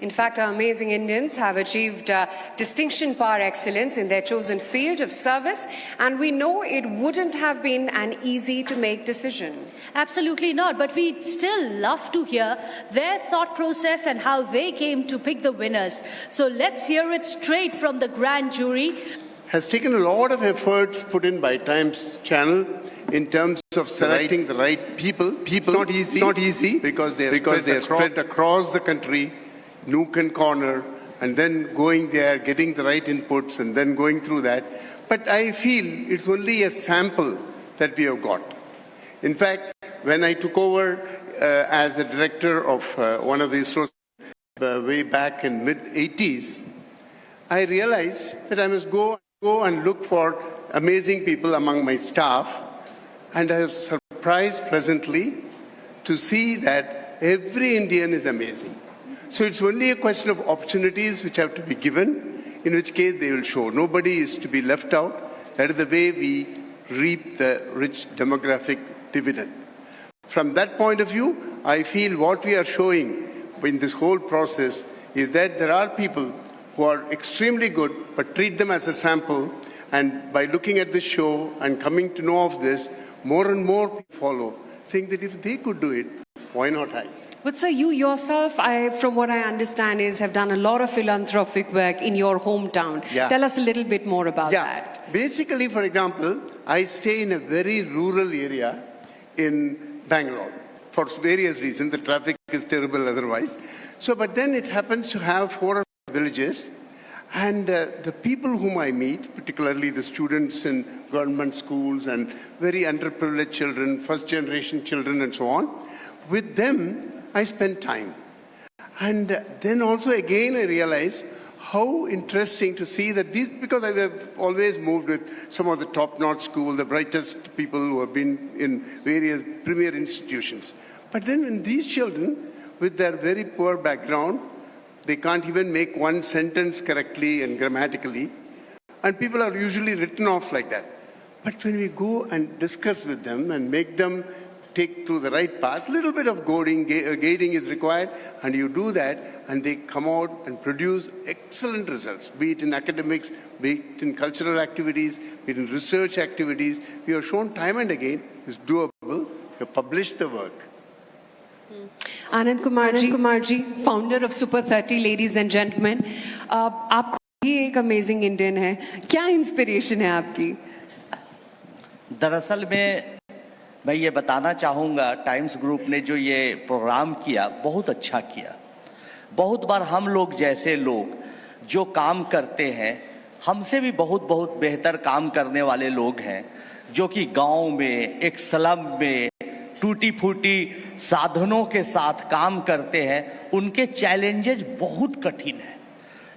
In fact, our amazing Indians have achieved distinction par excellence in their chosen field of service, and we know it wouldn't have been an easy to make decision. Absolutely not, but we'd still love to hear their thought process and how they came to pick the winners. So let's hear it straight from the grand jury. Has taken a lot of efforts put in by Times Channel in terms of selecting the right people. Not easy because they are spread across the country, nook and corner, and then going there, getting the right inputs, and then going through that. But I feel it's only a sample that we have got. In fact, when I took over as a director of one of the ISROs way back in mid-80s, I realized that I must go and look for amazing people among my staff, and I was surprised pleasantly to see that every Indian is amazing. So it's only a question of opportunities which have to be given, in which case they will show. Nobody is to be left out. That is the way we reap the rich demographic dividend. From that point of view, I feel what we are showing in this whole process is that there are people who are extremely good, but treat them as a sample. And by looking at this show and coming to know of this, more and more people follow, saying that if they could do it, why not I? But sir, you yourself, from what I understand, have done a lot of philanthropic work in your hometown. Yeah. Tell us a little bit more about that. Basically, for example, I stay in a very rural area in Bangalore. For various reasons, the traffic is terrible otherwise. So, but then it happens to have 4 or 5 villages. And the people whom I meet, particularly the students in government schools and very underprivileged children, first-generation children and so on, with them, I spend time. And then also again I realize how interesting to see that these, because I have always moved with some of the top-notch school, the brightest people who have been in various premier institutions. But then when these children, with their very poor background, they can't even make one sentence correctly and grammatically, and people are usually written off like that. But when we go and discuss with them and make them take to the right path, a little bit of guiding is required, and you do that, and they come out and produce excellent results, be it in academics, be it in cultural activities, be it in research activities. We have shown time and again it's doable. We have published the work. Anand Kumar ji, founder of Super 30, ladies and gentlemen. आप खुद ही एक amazing Indian हैं. क्या inspiration है आपकी? दरअसल मैं ये बताना चाहूँगा, टाइम्स ग्रुप ने जो ये प्रोग्राम किया बहुत अच्छा किया। बहुत बार हम लोग जैसे लोग जो काम करते हैं, हमसे भी बहुत बेहतर काम करने वाले लोग हैं, जो कि गांव में, एक स्लम में टूटी फूटी साधनों के साथ काम करते हैं, उनके चैलेंजेस बहुत कठिन हैं।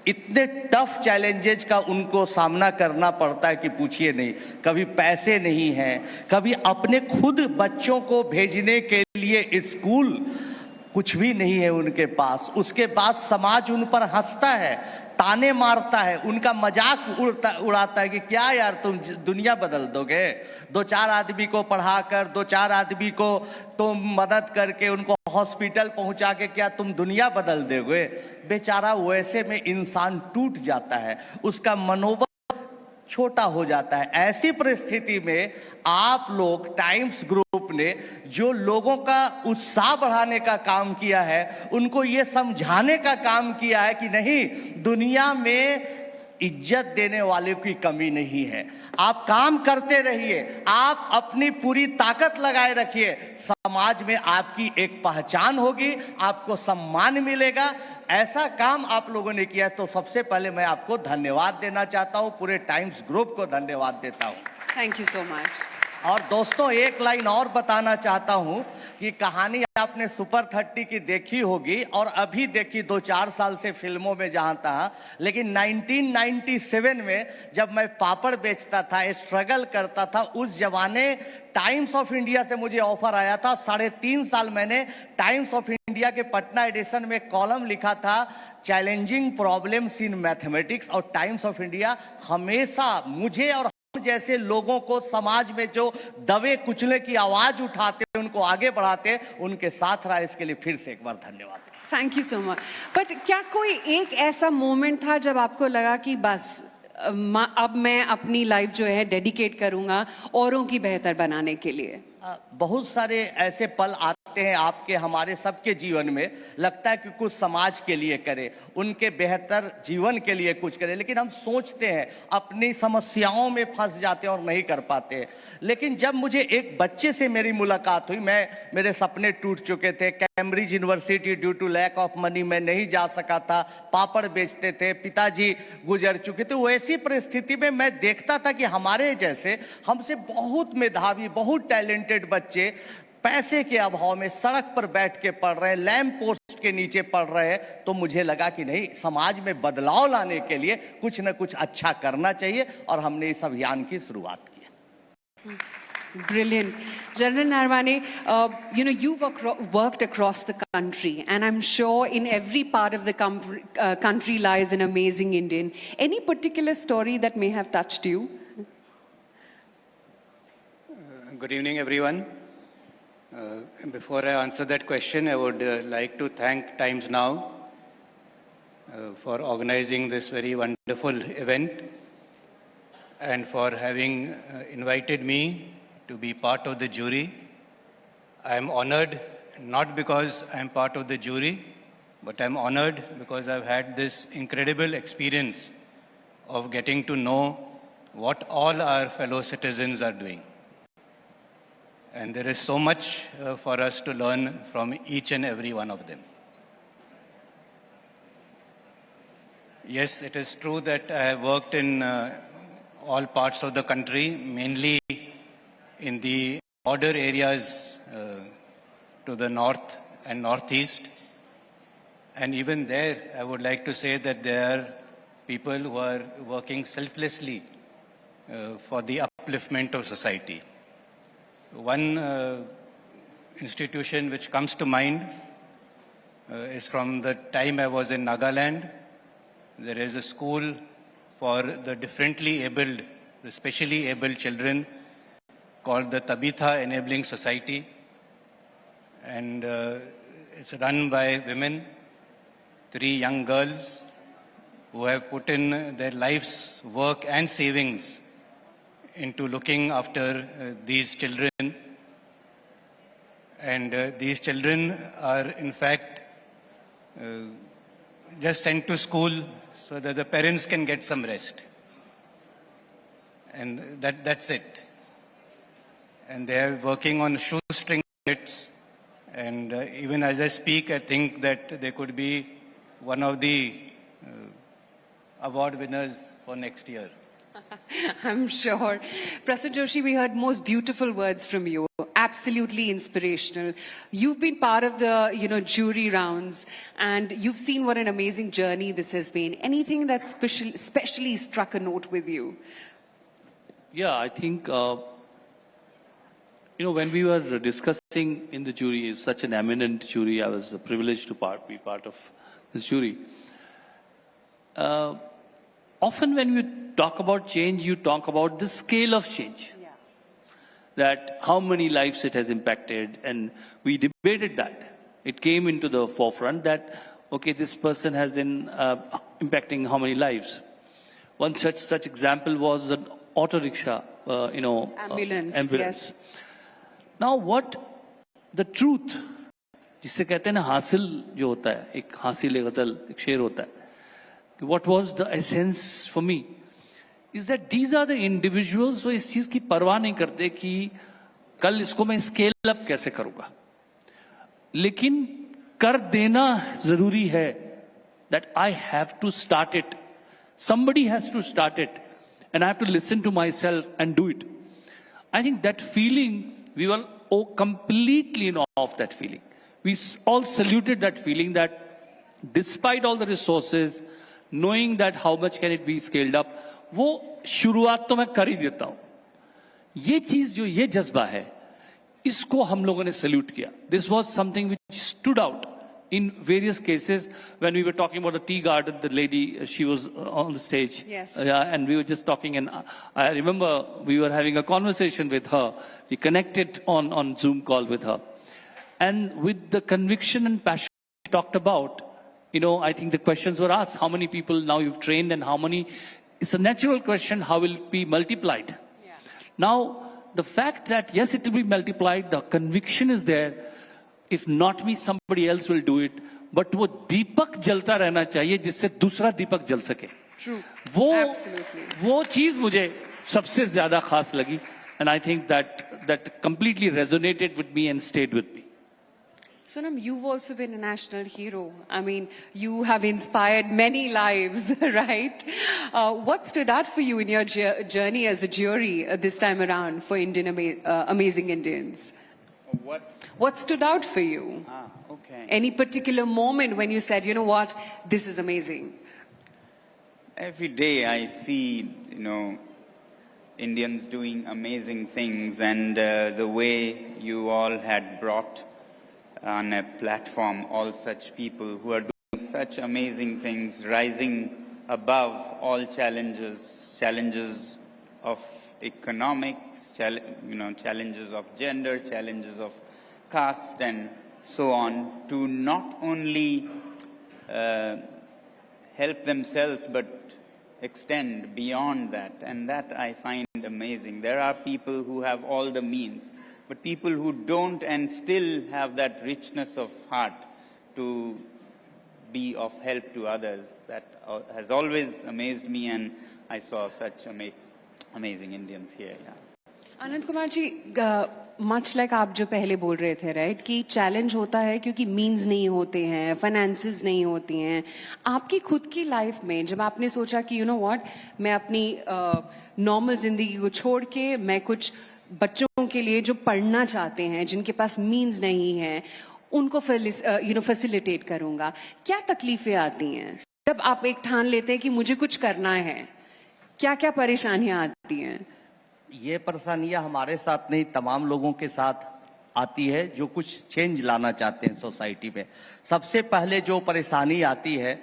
इतने टफ चैलेंजेस का उनको सामना करना पड़ता है कि पूछिए नहीं। कभी पैसे नहीं हैं, कभी अपने खुद बच्चों को भेजने के लिए स्कूल कुछ भी नहीं है उनके पास। उसके बाद समाज उन पर हंसता है, ताने मारता है, उनका मजाक उड़ाता है कि क्या यार तुम दुनिया बदल दोगे, 2-4 आदमी को पढ़ाकर, 2-4 आदमी को तुम मदद करके उनको हॉस्पिटल पहुंचा के क्या तुम दुनिया बदल दोगे। बेचारा वैसे में इंसान टूट जाता है, उसका मनोबल छोटा हो जाता है। ऐसी परिस्थिति में आप लोग टाइम्स ग्रुप ने जो लोगों का उत्साह बढ़ाने का काम किया है, उनको ये समझाने का काम किया है कि नहीं, दुनिया में इज्जत देने वाले की कमी नहीं है। आप काम करते रहिए, आप अपनी पूरी ताकत लगाए रखिए, समाज में आपकी एक पहचान होगी, आपको सम्मान मिलेगा। ऐसा काम आप लोगों ने किया, तो सबसे पहले मैं आपको धन्यवाद देना चाहता हूं, पूरे टाइम्स ग्रुप को धन्यवाद देता हूं। Thank you so much. और दोस्तों, एक लाइन और बताना चाहता हूं कि कहानी आपने सुपर 30 की देखी होगी और अभी देखी 2-4 साल से फिल्मों में जहां था, लेकिन 1997 में जब मैं पापड़ बेचता था, स्ट्रगल करता था, उस जमाने टाइम्स ऑफ इंडिया से मुझे ऑफर आया था। 3.5 साल मैंने टाइम्स ऑफ इंडिया के पटना एडिशन में कॉलम लिखा था, चैलेंजिंग प्रॉब्लम्स इन मैथमेटिक्स, और टाइम्स ऑफ इंडिया हमेशा मुझे और जैसे लोगों को, समाज में जो दबे कुचले की आवाज उठाते, उनको आगे बढ़ाते, उनके साथ रहा। इसके लिए फिर से एक बार धन्यवाद। Thank you so much. But क्या कोई एक ऐसा मोमेंट था जब आपको लगा कि बस अब मैं अपनी लाइफ जो है डेडिकेट करूंगा औरों की बेहतर बनाने के लिए? बहुत सारे ऐसे पल आते हैं आपके हमारे सबके जीवन में, लगता है कि कुछ समाज के लिए करें, उनके बेहतर जीवन के लिए कुछ करें, लेकिन हम सोचते हैं, अपनी समस्याओं में फंस जाते हैं और नहीं कर पाते हैं. लेकिन जब मुझे एक बच्चे से मेरी मुलाकात हुई, मेरे सपने टूट चुके थे, Cambridge university due to lack of money मैं नहीं जा सका था, पापड़ बेचते थे, पिताजी गुजर चुके थे. वैसी परिस्थिति में मैं देखता था कि हमारे जैसे हमसे बहुत मेधावी, बहुत टैलेंटेड बच्चे पैसे के अभाव में सड़क पर बैठ के पढ़ रहे हैं, लैंप पोस्ट के नीचे पढ़ रहे हैं. तो मुझे लगा कि नहीं, समाज में बदलाव लाने के लिए कुछ न कुछ अच्छा करना चाहिए, और हमने इस अभियान की शुरुआत की. Brilliant. General Narwane, you've worked across the country, and I'm sure in every part of the country lies an amazing Indian. Any particular story that may have touched you? Good evening, everyone. Before I answer that question, I would like to thank Times Now for organizing this very wonderful event and for having invited me to be part of the jury. I am honored, not because I am part of the jury, but I am honored because I've had this incredible experience of getting to know what all our fellow citizens are doing. And there is so much for us to learn from each and every one of them. Yes, it is true that I have worked in all parts of the country, mainly in the border areas to the north and northeast. And even there, I would like to say that there are people who are working selflessly for the upliftment of society. One institution which comes to mind is from the time I was in Nagaland. There is a school for the differently abled, the specially abled children called the Tabitha Enabling Society. And it's run by women, 3 young girls who have put in their life's work and savings into looking after these children. And these children are in fact just sent to school so that the parents can get some rest. And that's it. And they are working on shoestring budgets. And even as I speak, I think that they could be one of the award winners for next year. I'm sure. Prasid Joshi, we heard most beautiful words from you. Absolutely inspirational. You've been part of the, jury rounds, and you've seen what an amazing journey this has been. Anything that especially struck a note with you? Yeah, I think, when we were discussing in the jury, such an eminent jury, I was privileged to be part of this jury. Often when you talk about change, you talk about the scale of change. Yeah. That how many lives it has impacted, and we debated that. It came into the forefront that, okay, this person has been impacting how many lives. One such example was an auto rickshaw, ambulance. Yes. Now what the truth, जिससे कहते हैं ना हासिल जो होता है, एक हासिल गजल, एक शेर होता है. What was the essence for me is that these are the individuals जो इस चीज की परवाह नहीं करते कि कल इसको मैं स्केल अप कैसे करूंगा, लेकिन कर देना जरूरी है. that I have to start it. Somebody has to start it, and I have to listen to myself and do it. I think that feeling, we were all completely in awe of that feeling. We all saluted that feeling that despite all the resources, knowing that how much can it be scaled up, वो शुरुआत तो मैं कर ही देता हूँ. ये चीज जो ये जज्बा है, इसको हम लोगों ने सल्यूट किया. This was something which stood out in various cases. When we were talking about the tea garden, the lady, she was on the stage. Yes. And we were just talking, and I remember we were having a conversation with her. We connected on Zoom call with her. And with the conviction and passion talked about, I think the questions were asked, how many people now you've trained and how many, it's a natural question, how will it be multiplied? Yeah. Now, the fact that, yes, it will be multiplied, the conviction is there, if not me, somebody else will do it, but वो दीपक जलता रहना चाहिए जिससे दूसरा दीपक जल सके. True. वो Absolutely. वो चीज मुझे सबसे ज्यादा खास लगी, and I think that completely resonated with me and stayed with me. Sonam, you've also been a national hero. I mean, you have inspired many lives, right? What stood out for you in your journey as a jury this time around for Amazing Indians? What stood out for you? Okay. Any particular moment when you said, you know what, this is amazing? Every day I see, Indians doing amazing things, and the way you all had brought on a platform all such people who are doing such amazing things, rising above all challenges of economics, challenges of gender, challenges of caste and so on, to not only help themselves but extend beyond that, and that I find amazing. There are people who have all the means, but people who don't and still have that richness of heart to be of help to others, that has always amazed me, and I saw such amazing Indians here. Yeah. Anand Kumar ji, much like आप जो पहले बोल रहे थे, right, कि challenge होता है क्योंकि मीन्स नहीं होते हैं, फाइनेंसेस नहीं होती हैं. आपकी खुद की लाइफ में जब आपने सोचा कि यू नो व्हाट, मैं अपनी नॉर्मल जिंदगी को छोड़ के मैं कुछ बच्चों के लिए जो पढ़ना चाहते हैं, जिनके पास मीन्स नहीं है, उनको फैसिलिटेट करूंगा, क्या तकलीफें आती हैं जब आप एक ठान लेते हैं कि मुझे कुछ करना है? क्या क्या परेशानियां आती हैं? ये परेशानियां हमारे साथ नहीं, तमाम लोगों के साथ आती है जो कुछ चेंज लाना चाहते हैं सोसाइटी में. सबसे पहले जो परेशानी आती है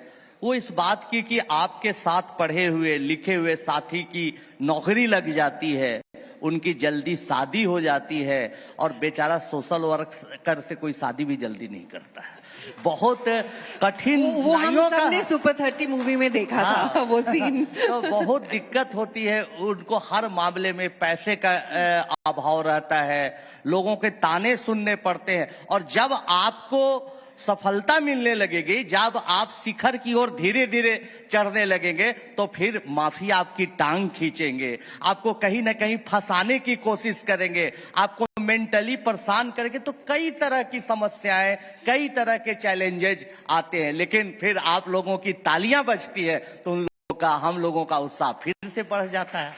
वो इस बात की कि आपके साथ पढ़े हुए लिखे हुए साथी की नौकरी लग जाती है, उनकी जल्दी शादी हो जाती है, और बेचारा सोशल वर्कर से कोई शादी भी जल्दी नहीं करता है. बहुत कठिन वो हम सबने सुपर 30 मूवी में देखा था वो सीन. तो बहुत दिक्कत होती है उनको, हर मामले में पैसे का अभाव रहता है, लोगों के ताने सुनने पड़ते हैं, और जब आपको सफलता मिलने लगेगी, जब आप शिखर की ओर धीरे धीरे चढ़ने लगेंगे, तो फिर माफिया आपकी टांग खींचेंगे, आपको कहीं ना कहीं फंसाने की कोशिश करेंगे, आपको मेंटली परेशान करेंगे. तो कई तरह की समस्याएं, कई तरह के चैलेंजेस आते हैं, लेकिन फिर आप लोगों की तालियां बजती है तो उन लोगों का, हम लोगों का उत्साह फिर से बढ़ जाता है.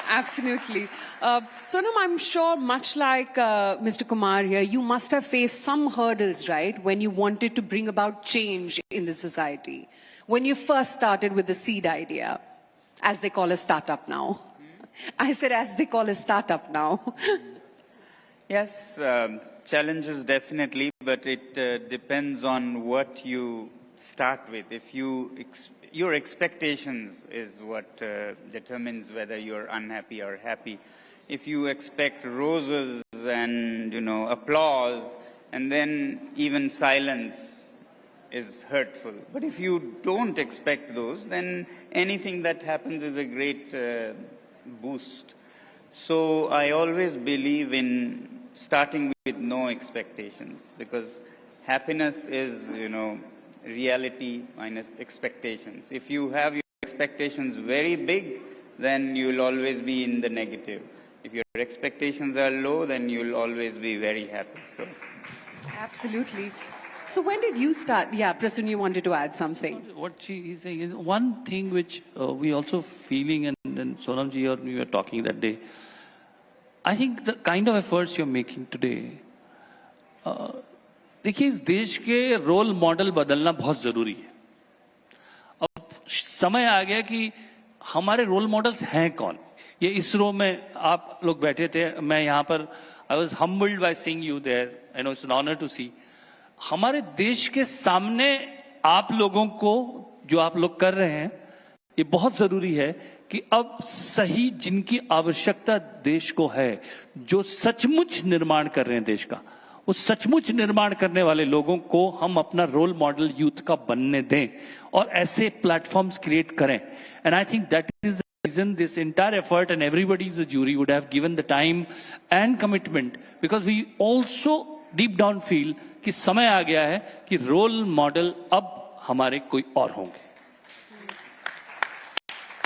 Absolutely. Sonam, I'm sure much like Mr. Kumar here, you must have faced some hurdles, right, when you wanted to bring about change in the society. When you first started with the seed idea, as they call a startup now. I said as they call a startup now. Yes, challenges definitely, but it depends on what you start with. If your expectations is what determines whether you're unhappy or happy. If you expect roses and, applause, and then even silence is hurtful. But if you don't expect those, then anything that happens is a great boost. So I always believe in starting with no expectations, because happiness is, reality minus expectations. If you have your expectations very big, then you'll always be in the negative. If your expectations are low, then you'll always be very happy. So, absolutely. So when did you start? Yeah, Prasun, you wanted to add something. What she is saying is one thing which we also feeling, and Sonam ji or we were talking that day. I think the kind of efforts you're making today, देखिए इस देश के role model बदलना बहुत जरूरी है. अब समय आ गया कि हमारे रोल मॉडल्स हैं कौन. ये इसरो में आप लोग बैठे थे, मैं यहाँ पर I was humbled by seeing you there, I know it's an honour to see. हमारे देश के सामने आप लोगों को जो आप लोग कर रहे हैं, ये बहुत जरूरी है कि अब सही जिनकी आवश्यकता देश को है, जो सचमुच निर्माण कर रहे हैं देश का, उस सचमुच निर्माण करने वाले लोगों को हम अपना रोल मॉडल यूथ का बनने दें और ऐसे प्लेटफॉर्म्स क्रिएट करें. And I think that is reason this entire effort and everybody is a jury would have given the time and commitment, because we also deep down feel कि समय आ गया है कि रोल मॉडल अब हमारे कोई और होंगे.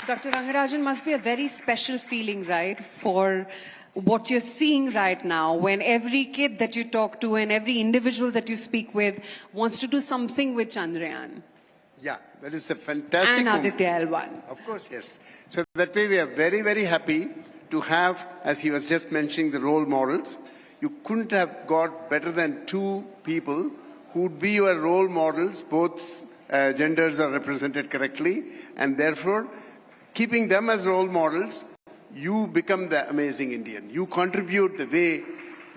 Dr. Rangarajan, must be a very special feeling, right, for what you're seeing right now, when every kid that you talk to and every individual that you speak with wants to do something with Chandrayaan. Yeah, that is a fantastic And moment. Aditya L1. Of course, yes. So that way we are very, very happy to have, as he was just mentioning, the role models. You couldn't have got better than two people who would be your role models. Both genders are represented correctly, and therefore, keeping them as role models, you become the amazing Indian. You contribute the way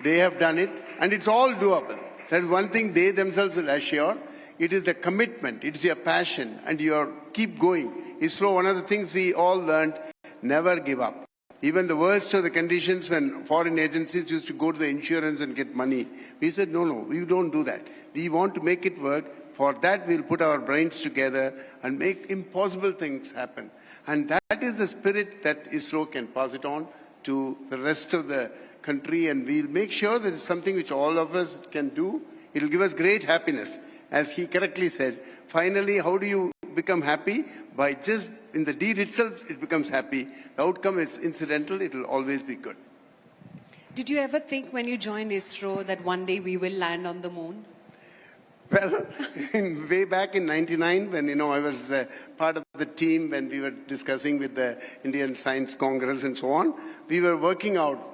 they have done it, and it's all doable. That is one thing they themselves will assure. It is the commitment, it's your passion, and you keep going. ISRO, one of the things we all learned, never give up. Even the worst of the conditions when foreign agencies used to go to the insurance and get money, we said, no, we don't do that. We want to make it work. For that, we'll put our brains together and make impossible things happen. And that is the spirit that ISRO can pass it on to the rest of the country, and we'll make sure that it's something which all of us can do. It'll give us great happiness. As he correctly said, finally, how do you become happy? By just in the deed itself, it becomes happy. The outcome is incidental. It will always be good. Did you ever think when you joined ISRO that one day we will land on the moon? Well, way back in '99, when I was part of the team when we were discussing with the Indian Science Congress and so on, we were working out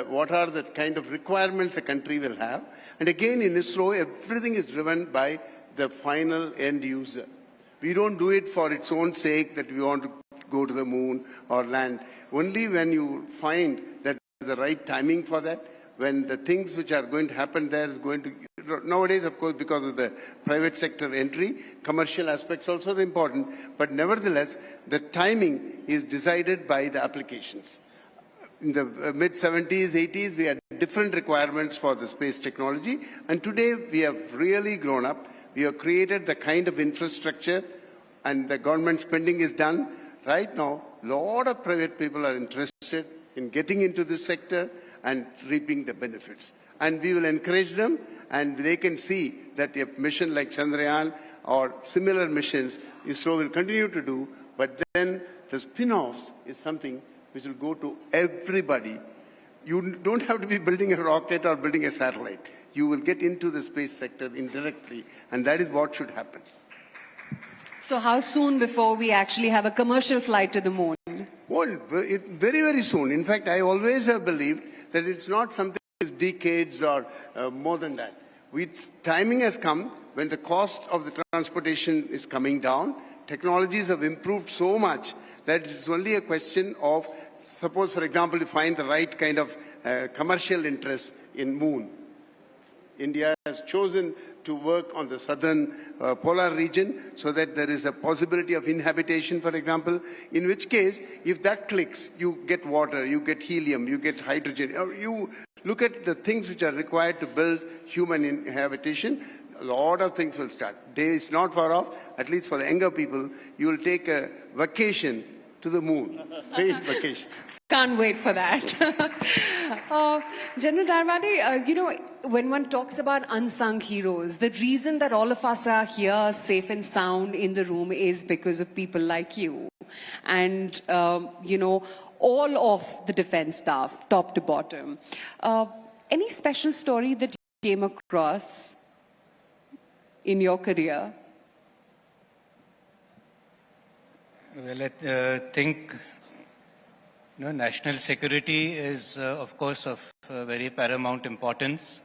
what are the kind of requirements a country will have. And again, in ISRO, everything is driven by the final end user. We don't do it for its own sake, that we want to go to the moon or land. Only when you find that the right timing for that, when the things which are going to happen there is going to... Nowadays, of course, because of the private sector entry, commercial aspects also are important. But nevertheless, the timing is decided by the applications. In the mid-70s, 80s, we had different requirements for the space technology. And today, we have really grown up. We have created the kind of infrastructure, and the government spending is done. Right now, a lot of private people are interested in getting into this sector and reaping the benefits. And we will encourage them, and they can see that a mission like Chandrayaan or similar missions, ISRO will continue to do. But then the spin-offs is something which will go to everybody. You don't have to be building a rocket or building a satellite. You will get into the space sector indirectly, and that is what should happen. So how soon before we actually have a commercial flight to the moon? Well, very, very soon. In fact, I always have believed that it's not something that's decades or more than that. Timing has come when the cost of the transportation is coming down. Technologies have improved so much that it's only a question of, suppose, for example, to find the right kind of commercial interest in moon. India has chosen to work on the southern polar region so that there is a possibility of inhabitation, for example, in which case, if that clicks, you get water, you get helium, you get hydrogen, or you look at the things which are required to build human habitation, a lot of things will start. Day is not far off, at least for the younger people, you will take a vacation to the moon, paid vacation. Can't wait for that. General Darwani, when one talks about unsung heroes, the reason that all of us are here safe and sound in the room is because of people like you. And, all of the defense staff, top to bottom. Any special story that you came across in your career? Well, I think national security is, of course, of very paramount importance.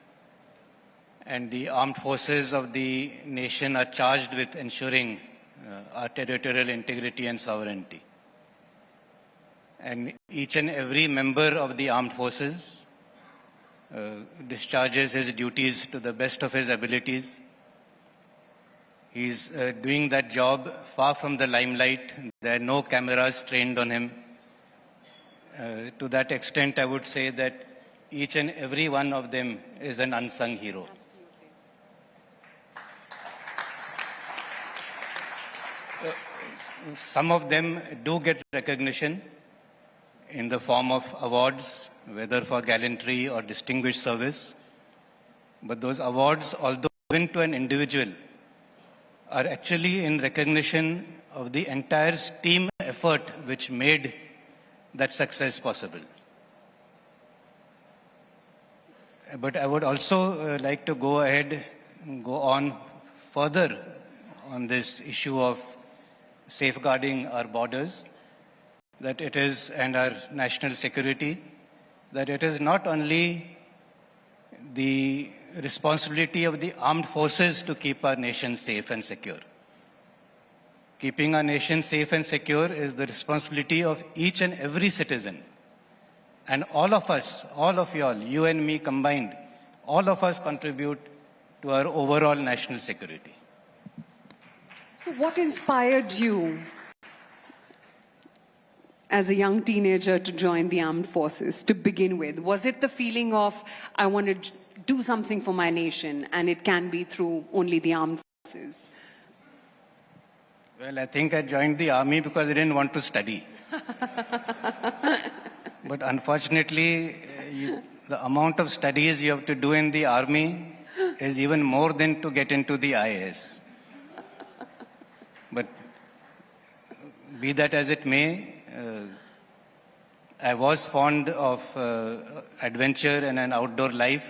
And the armed forces of the nation are charged with ensuring our territorial integrity and sovereignty. And each and every member of the armed forces discharges his duties to the best of his abilities. He's doing that job far from the limelight. There are no cameras trained on him. To that extent, I would say that each and every one of them is an unsung hero. Some of them do get recognition in the form of awards, whether for gallantry or distinguished service. But those awards, although given to an individual, are actually in recognition of the entire team effort which made that success possible. But I would also like to go on further on this issue of safeguarding our borders, that it is, and our national security, that it is not only the responsibility of the armed forces to keep our nation safe and secure. Keeping our nation safe and secure is the responsibility of each and every citizen. And all of us, all of y'all, you and me combined, all of us contribute to our overall national security. So what inspired you as a young teenager to join the armed forces to begin with? Was it the feeling of, I want to do something for my nation, and it can be through only the armed forces? Well, I think I joined the army because I didn't want to study. But unfortunately, the amount of studies you have to do in the army is even more than to get into the IAS. But be that as it may, I was fond of adventure and an outdoor life.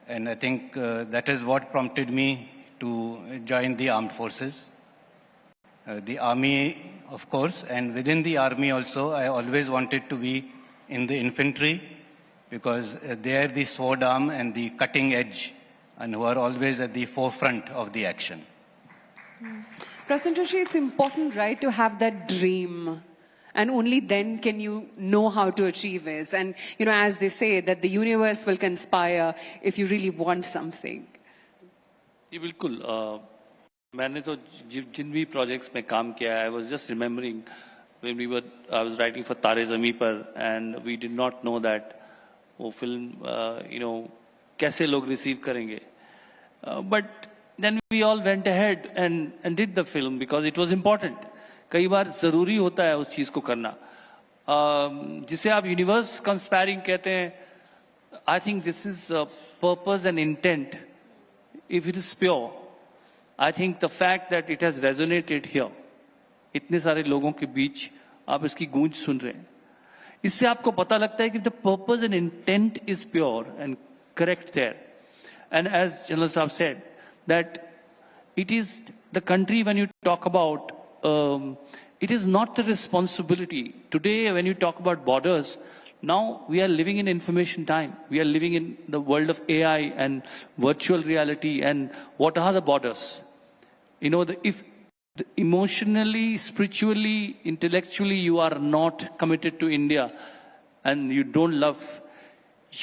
And I think that is what prompted me to join the armed forces. The army, of course, and within the army also, I always wanted to be in the infantry because they are the sword arm and the cutting edge and who are always at the forefront of the action. Prasanna Joshi, it's important, right, to have that dream. And only then can you know how to achieve it. And, you know, as they say, that the universe will conspire if you really want something. ये बिल्कुल मैंने तो जिन भी projects में काम किया है, I was just remembering when I was writing for तारे ज़मीं पर, and we did not know that वो फिल्म कैसे लोग रिसीव करेंगे, but then we all went ahead and did the film because it was important. कई बार जरूरी होता है उस चीज को करना, जिसे आप यूनिवर्स कंस्पायरिंग कहते हैं. I think this is purpose and intent. If it is pure, I think the fact that it has resonated here, इतने सारे लोगों के बीच आप इसकी गूंज सुन रहे हैं, इससे आपको पता लगता है कि the purpose and intent is pure and correct there. And as general sahab said that it is the country when you talk about it is not the responsibility. Today, when you talk about borders, now we are living in information time. We are living in the world of AI and virtual reality. And what are the borders? You know, if emotionally, spiritually, intellectually, you are not committed to India and you don't love,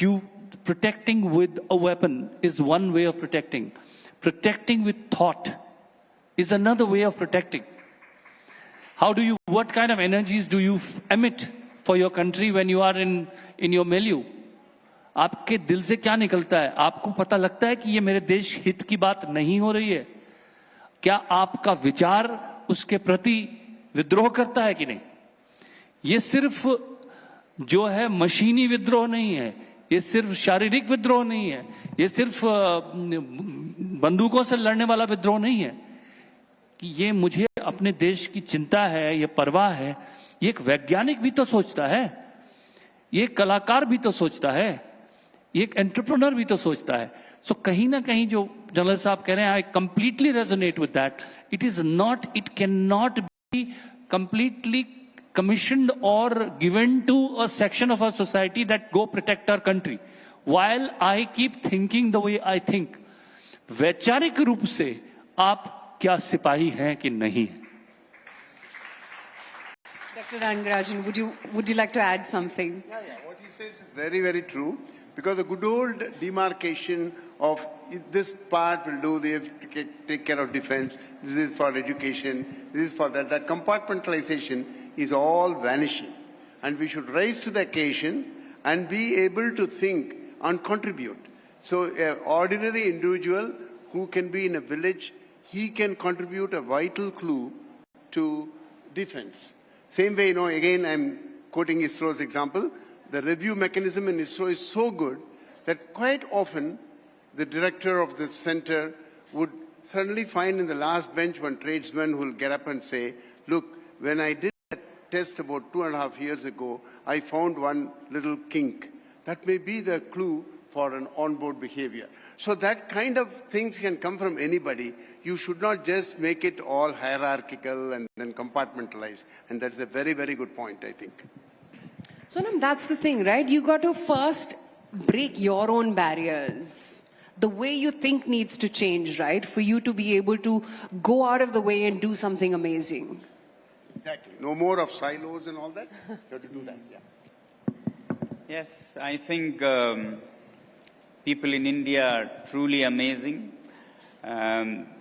you protecting with a weapon is one way of protecting. Protecting with thought is another way of protecting. What kind of energies do you emit for your country when you are in your milieu? आपके दिल से क्या निकलता है? आपको पता लगता है कि ये मेरे देश हित की बात नहीं हो रही है? क्या आपका विचार उसके प्रति विद्रोह करता है कि नहीं? ये सिर्फ जो है मशीनी विद्रोह नहीं है, ये सिर्फ शारीरिक विद्रोह नहीं है, ये सिर्फ बंदूकों से लड़ने वाला विद्रोह नहीं है कि ये मुझे अपने देश की चिंता है, ये परवाह है. ये एक वैज्ञानिक भी तो सोचता है, ये कलाकार भी तो सोचता है, ये एक एंटरप्रेन्योर भी तो सोचता है. सो कहीं ना कहीं जो जनरल साहब कह रहे हैं, I completely resonate with that. It can not be completely commissioned or given to a section of our society that go protect our country. While I keep thinking the way I think, वैचारिक रूप से आप क्या सिपाही हैं कि नहीं? Dr. Rangarajan, would you like to add something? Yeah. What he says is very, very true. Because the good old demarcation of this part will do, they have to take care of defense, this is for education, this is for that. That compartmentalization is all vanishing. And we should rise to the occasion and be able to think and contribute. So an ordinary individual who can be in a village, he can contribute a vital clue to defense. Same way, again I'm quoting ISRO's example, the review mechanism in ISRO is so good that quite often the director of the center would suddenly find in the last bench one tradesman who will get up and say, look, when I did that test about 2.5 years ago, I found one little kink. That may be the clue for an onboard behavior. So that kind of things can come from anybody. You should not just make it all hierarchical and then compartmentalized. And that's a very, very good point, I think. Sonam, that's the thing, right? You got to first break your own barriers. The way you think needs to change, right? For you to be able to go out of the way and do something amazing. Exactly. No more of silos and all that. You have to do that, yeah. Yes, I think people in India are truly amazing.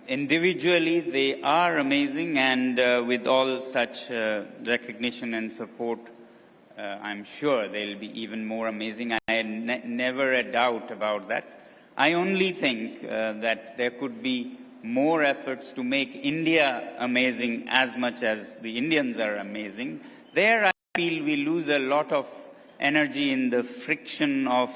Individually, they are amazing, and with all such recognition and support, I'm sure they'll be even more amazing. I had never a doubt about that. I only think that there could be more efforts to make India amazing as much as the Indians are amazing. There, I feel we lose a lot of energy in the friction of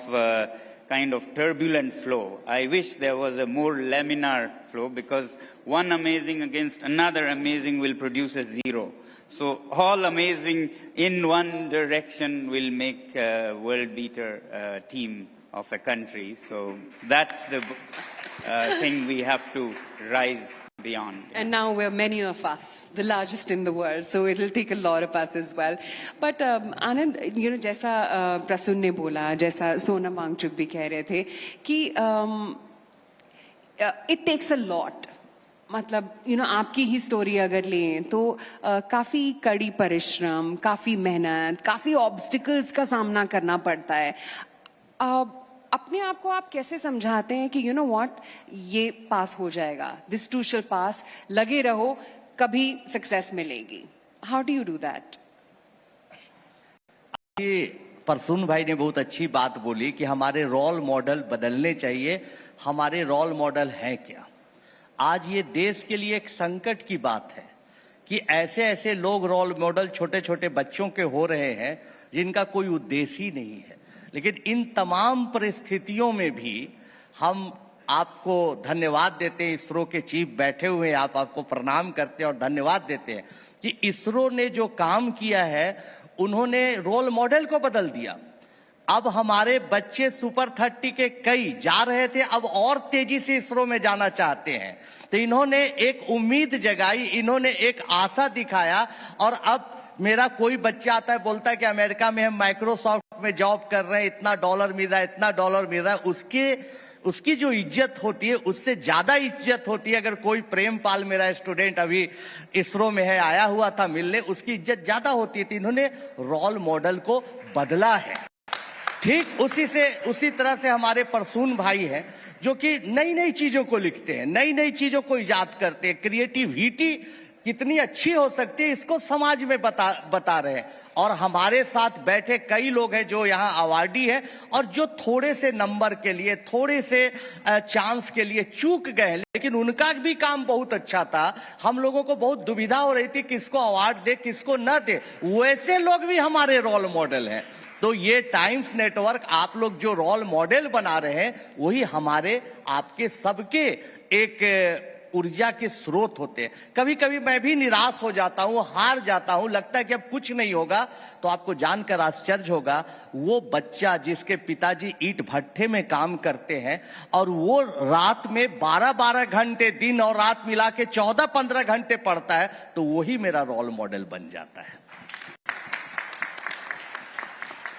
kind of turbulent flow. I wish there was a more laminar flow, because one amazing against another amazing will produce a zero. So all amazing in one direction will make a world beater team of a country. So that's the thing we have to rise beyond. And now we're many of us, the largest in the world, so it'll take a lot of us as well. But Anand, जैसा प्रसून ने बोला, जैसा सोनम वांगचुक भी कह रहे थे कि it takes a lot. मतलब आपकी ही स्टोरी अगर लें तो काफी कड़ी परिश्रम, काफी मेहनत, काफी ऑब्स्टिकल्स का सामना करना पड़ता है. अपने आप को आप कैसे समझाते हैं कि व्हाट, ये पास हो जाएगा, दिस टू शैल पास, लगे रहो, कभी सक्सेस मिलेगी. How do you do that? ये प्रसून भाई ने बहुत अच्छी बात बोली कि हमारे रोल मॉडल बदलने चाहिए. हमारे रोल मॉडल हैं क्या? आज ये देश के लिए एक संकट की बात है कि ऐसे ऐसे लोग रोल मॉडल छोटे छोटे बच्चों के हो रहे हैं जिनका कोई उद्देश्य ही नहीं है. लेकिन इन तमाम परिस्थितियों में भी हम आपको धन्यवाद देते हैं. इसरो के चीफ बैठे हुए हैं, आपको प्रणाम करते हैं और धन्यवाद देते हैं कि इसरो ने जो काम किया है उन्होंने रोल मॉडल को बदल दिया. अब हमारे बच्चे सुपर 30 के कई जा रहे थे, अब और तेजी से इसरो में जाना चाहते हैं. तो इन्होंने एक उम्मीद जगाई, इन्होंने एक आशा दिखाया. और अब मेरा कोई बच्चा आता है, बोलता है कि अमेरिका में हम माइक्रोसॉफ्ट में जॉब कर रहे हैं, इतना डॉलर मिल रहा है, इतना डॉलर मिल रहा है. उसकी जो इज्जत होती है उससे ज्यादा इज्जत होती है अगर कोई प्रेमपाल, मेरा स्टूडेंट अभी इसरो में है, आया हुआ था मिलने, उसकी इज्जत ज्यादा होती है. तो इन्होंने रोल मॉडल को बदला है. ठीक उसी तरह से हमारे प्रसून भाई हैं जो कि नई नई चीजों को लिखते हैं, नई नई चीजों को इजाद करते हैं. क्रिएटिविटी कितनी अच्छी हो सकती है इसको समाज में बता रहे हैं. और हमारे साथ बैठे कई लोग हैं जो यहाँ अवार्डी है और जो थोड़े से नंबर के लिए, थोड़े से चांस के लिए चूक गए, लेकिन उनका भी काम बहुत अच्छा था. हम लोगों को बहुत दुविधा हो रही थी किसको अवार्ड दे किसको न दे. वैसे लोग भी हमारे रोल मॉडल हैं. तो ये टाइम्स नेटवर्क, आप लोग जो रोल मॉडल बना रहे हैं वही हमारे आपके सबके एक ऊर्जा के स्रोत होते हैं. कभी कभी मैं भी निराश हो जाता हूं, हार जाता हूं, लगता है कि अब कुछ नहीं होगा. तो आपको जानकर आश्चर्य होगा, वो बच्चा जिसके पिताजी ईंट भट्ठे में काम करते हैं और वो रात में 12-12 घंटे, दिन और रात मिला के 14-15 घंटे पढ़ता है, तो वही मेरा रोल मॉडल बन जाता है.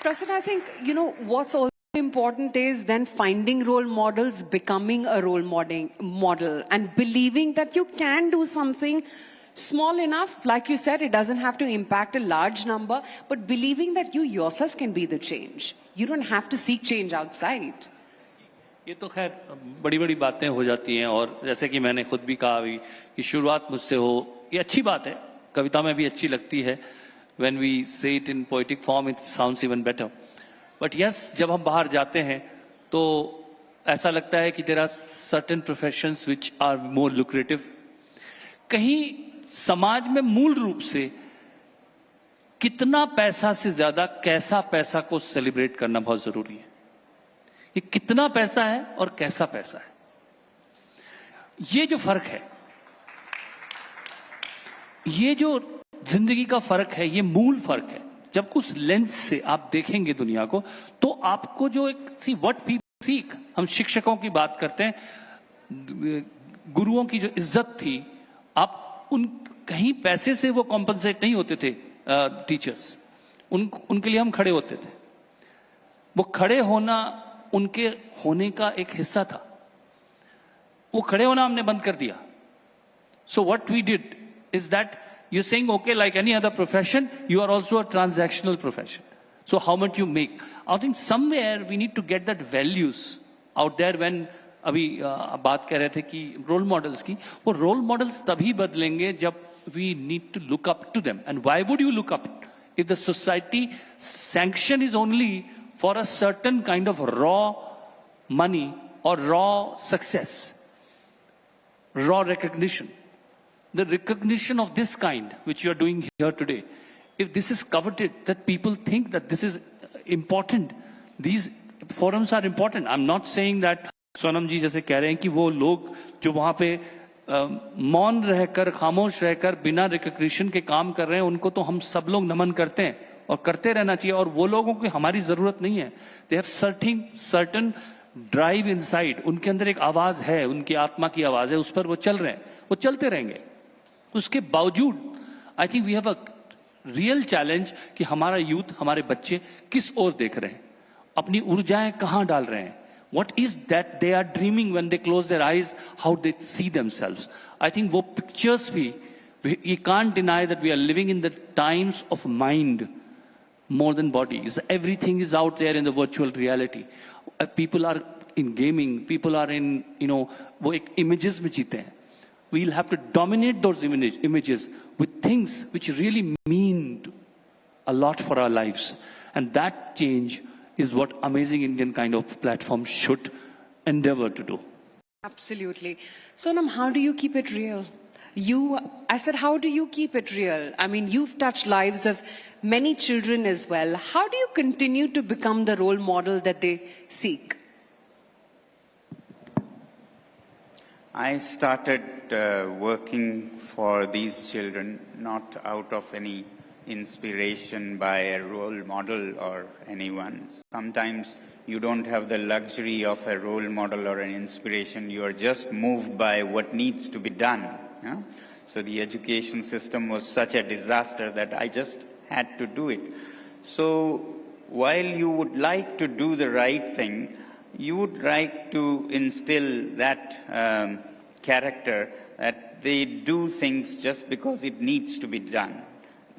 Prasan, I think, what's also important is then finding role models, becoming a role model and believing that you can do something small enough. Like you said, it doesn't have to impact a large number, but believing that you yourself can be the change. You don't have to seek change outside. ये तो खैर बड़ी बड़ी बातें हो जाती हैं. और जैसे कि मैंने खुद भी कहा अभी कि शुरुआत मुझसे हो, ये अच्छी बात है, कविता में भी अच्छी लगती है. When we say it in poetic form, it sounds even better. But yes, जब हम बाहर जाते हैं तो ऐसा लगता है कि there are certain professions which are more lucrative. कहीं समाज में मूल रूप से कितना पैसा से ज्यादा कैसा पैसा को सेलिब्रेट करना बहुत जरूरी है. ये कितना पैसा है और कैसा पैसा है, ये जो फर्क है, ये जो जिंदगी का फर्क है, ये मूल फर्क है. जब उस लेंस से आप देखेंगे दुनिया को तो आपको जो एक व्हाट पीपल सीक, हम शिक्षकों की बात करते हैं, गुरुओं की जो इज्जत थी, आप उन कहीं पैसे से वो कॉम्पनसेट नहीं होते थे. टीचर्स उनके लिए हम खड़े होते थे. वो खड़े होना उनके होने का एक हिस्सा था. वो खड़े होना हमने बंद कर दिया. So what we did is that you're saying, okay, like any other profession, you are also a transactional profession. So how much you make? I think somewhere we need to get that values out there. When अभी बात कर रहे थे कि role models की, वो role models तभी बदलेंगे जब we need to look up to them. And why would you look up if the society sanction is only for a certain kind of raw money or raw success, raw recognition? The recognition of this kind, which you are doing here today, if this is coveted, that people think that this is important, these forums are important. I'm not saying that Sonam जी जैसे कह रहे हैं कि वो लोग जो वहां पे मौन रहकर, खामोश रहकर, बिना रिकग्निशन के काम कर रहे हैं, उनको तो हम सब लोग नमन करते हैं और करते रहना चाहिए. और वो लोगों की हमारी जरूरत नहीं है. They have certain drive inside. उनके अंदर एक आवाज है, उनकी आत्मा की आवाज है, उस पर वो चल रहे हैं, वो चलते रहेंगे. उसके बावजूद I think we have a real challenge कि हमारा यूथ, हमारे बच्चे किस ओर देख रहे हैं, अपनी ऊर्जाएं कहां डाल रहे हैं. What is that they are dreaming when they close their eyes, how they see themselves. I think वो pictures भी, we can't deny that we are living in the times of mind more than bodies. Everything is out there in the virtual reality. People are in gaming, people are in, वो एक images में जीते हैं. We'll have to dominate those images with things which really mean a lot for our lives. And that change is what Amazing Indian kind of platform should endeavor to do. Absolutely. Sonam, how do you keep it real? I said, how do you keep it real? I mean, you've touched lives of many children as well. How do you continue to become the role model that they seek? I started working for these children not out of any inspiration by a role model or anyone. Sometimes you don't have the luxury of a role model or an inspiration. You are just moved by what needs to be done. Yeah? So the education system was such a disaster that I just had to do it. So while you would like to do the right thing, you would like to instill that character that they do things just because it needs to be done.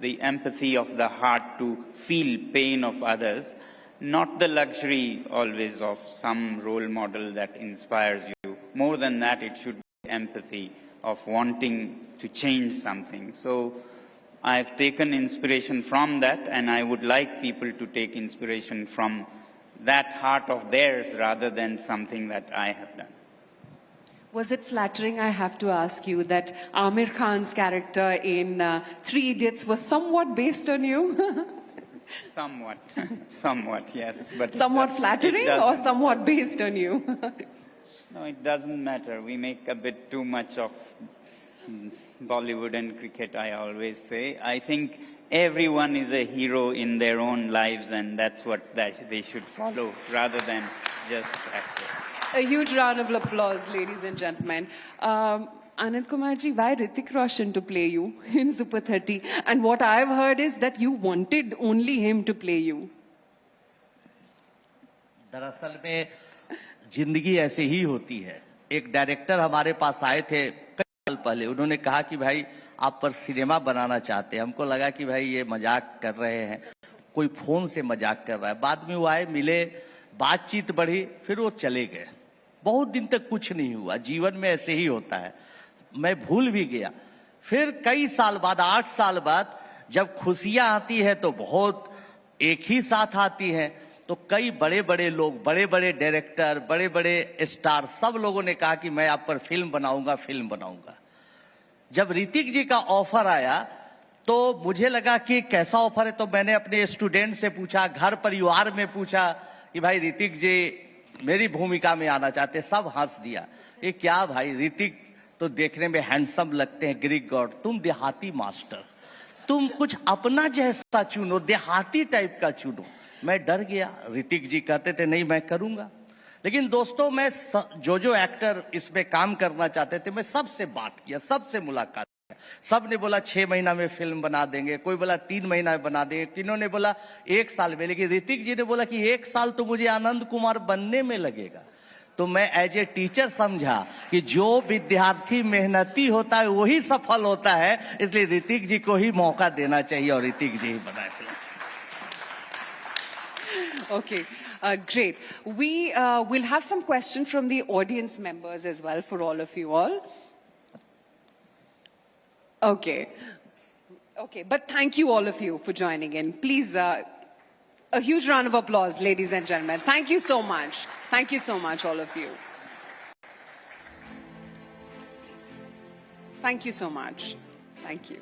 The empathy of the heart to feel pain of others, not the luxury always of some role model that inspires you. More than that, it should be empathy of wanting to change something. So I've taken inspiration from that, and I would like people to take inspiration from that heart of theirs rather than something that I have done. Was it flattering, I have to ask you, that Amir Khan's character in Three Idiots was somewhat based on you? Somewhat, yes. But somewhat flattering or somewhat based on you? No, it doesn't matter. We make a bit too much of Bollywood and cricket, I always say. I think everyone is a hero in their own lives, and that's what they should follow rather than just actors. A huge round of applause, ladies and gentlemen. Anand Kumarji, why Hrithik Roshan to play you in Super 30? And what I've heard is that you wanted only him to play you. दरअसल में जिंदगी ऐसे ही होती है. एक director हमारे पास आए थे कई साल पहले. उन्होंने कहा कि भाई आप पर सिनेमा बनाना चाहते हैं. हमको लगा कि भाई ये मजाक कर रहे हैं, कोई फोन से मजाक कर रहा है. बाद में वो आए, मिले, बातचीत बढ़ी, फिर वो चले गए. बहुत दिन तक कुछ नहीं हुआ. जीवन में ऐसे ही होता है. मैं भूल भी गया. फिर कई साल बाद, 8 साल बाद, जब खुशियां आती है तो बहुत एक ही साथ आती हैं. तो कई बड़े बड़े लोग, बड़े बड़े डायरेक्टर, बड़े बड़े स्टार, सब लोगों ने कहा कि मैं आप पर फिल्म बनाऊंगा। जब ऋतिक जी का ऑफर आया तो मुझे लगा कि कैसा ऑफर है, तो मैंने अपने स्टूडेंट से पूछा, घर परिवार में पूछा कि भाई ऋतिक जी मेरी भूमिका में आना चाहते। सब हंस दिया, ये क्या भाई, ऋतिक तो देखने में हैंडसम लगते हैं, ग्रीक गॉड, तुम देहाती मास्टर, तुम कुछ अपना जैसा चुनो, देहाती टाइप का चुनो। मैं डर गया। ऋतिक जी कहते थे नहीं मैं करूंगा। लेकिन दोस्तों मैं जो एक्टर इसमें काम करना चाहते थे, मैं सबसे बात किया, सबसे मुलाकात किया। सब ने बोला 6 महीना में फिल्म बना देंगे, कोई बोला 3 महीना में बना देंगे, किन्होंने बोला 1 साल में। लेकिन ऋतिक जी ने बोला कि 1 साल तो मुझे आनंद कुमार बनने में लगेगा। तो मैं एज ए टीचर समझा कि जो विद्यार्थी मेहनती होता है वही सफल होता है, इसलिए ऋतिक जी को ही मौका देना चाहिए और ऋतिक जी ही बनाए film. Okay, great. We will have some questions from the audience members as well for all of you all. Okay. Okay, but thank you all of you for joining in. Please, a huge round of applause, ladies and gentlemen. Thank you so much. Thank you so much, all of you. Thank you so much. Thank you.